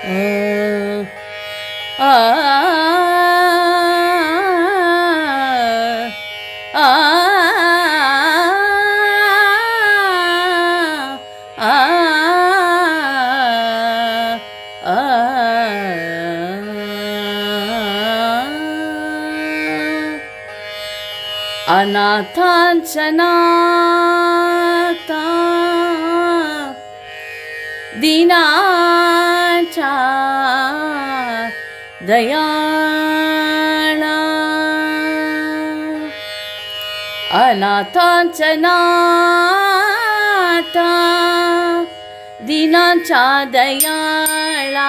ಆ ಆ अनाथांचनाता दीनाचा दयाळा अनाथांचनाता दीनाचा दयाळा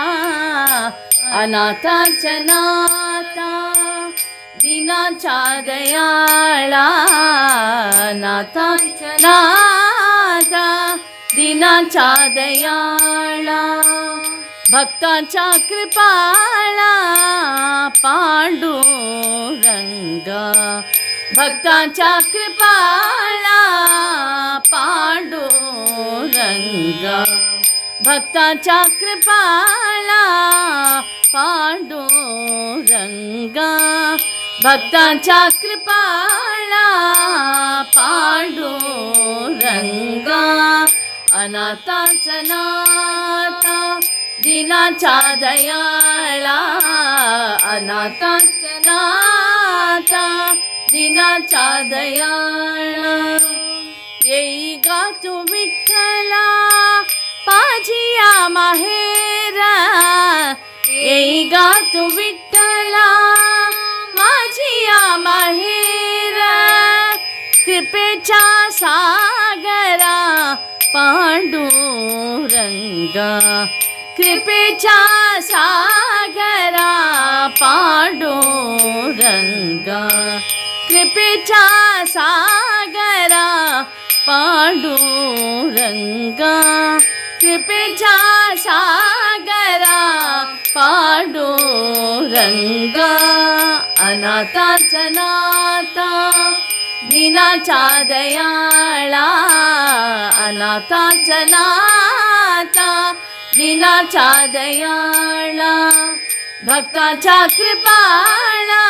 अनाथांचनाता दीनाचा दयाळा अनाथांचा दीनाचा दयाळा भक्तांचा कृपाळा पांडुरंगा भक्तांचा कृपाळा पांडुरंगा भक्तांचा कृपाळा पांडुरंगा भक्तांचा कृपाळा पांडुरंगा अनाथांचा नाथा दीनाचा दयाळा अनाथांचा नाथा दीनाचा दयाळा येई गा तू विठ्ठला पाजिया माहेरा येई गा तू विठ्ठला माझिया माहेरा कृपेचा सागरा पांडुरंगा कृपेचा सागरा पांडुरंगा कृपेचा सागरा पांडुरंगा कृपेचा सागरा पांडुरंगा अनाथांचा नाथा दीनाचा दयाळा अनाथांचा नाथा दीनाचा दयाळा भक्तांचा कृपाळा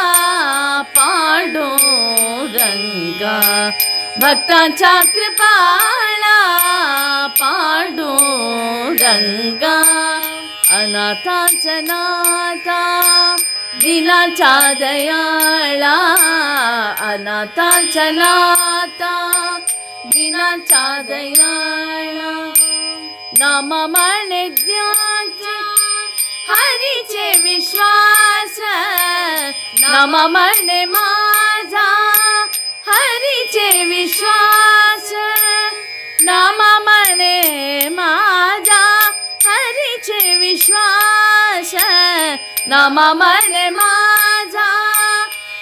पांडुरंगा भक्तांचा कृपाळा पांडुरंगा अनाथांचा नाथा दीनाचा दयाळा अनाथांचा नाथा दीनाचा दयाळा नाम म्हणे द्याचे हरीचे विश्वास नाम म्हणे माझा हरीचे विश्वास नाम म्हणे माझा हरीचे विश्वास नाम म्हणे माझा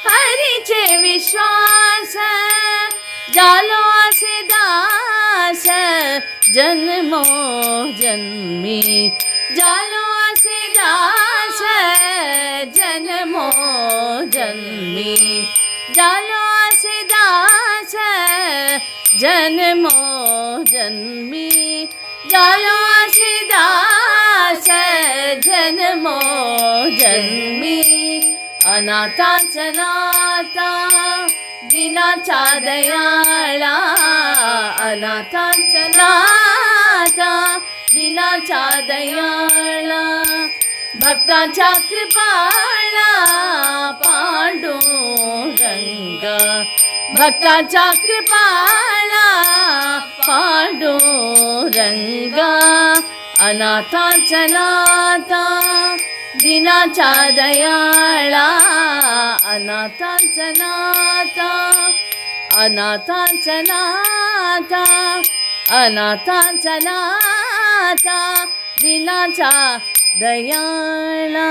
हरीचे विश्वास जालो असे दास जन्मो जन्मी जालो असे दास जन्मो जन्मी जालो असे दास जन्मो जन्मी जालो असे दास जन्मो जन्मी अनाथांचा नाथा दीनाचा दयाळा अनाथांचा नाथा दीनाचा दयाळा भक्तांचा कृपाळा पांडुरंगा भक्तांचा कृपाळा पांडुरंगा अनाथांचा नाथा दीनाचा दयाळा अनाथांचा नाथा अनाथांचा नाथा अनाथांचा नाथा दीनाचा दयाळा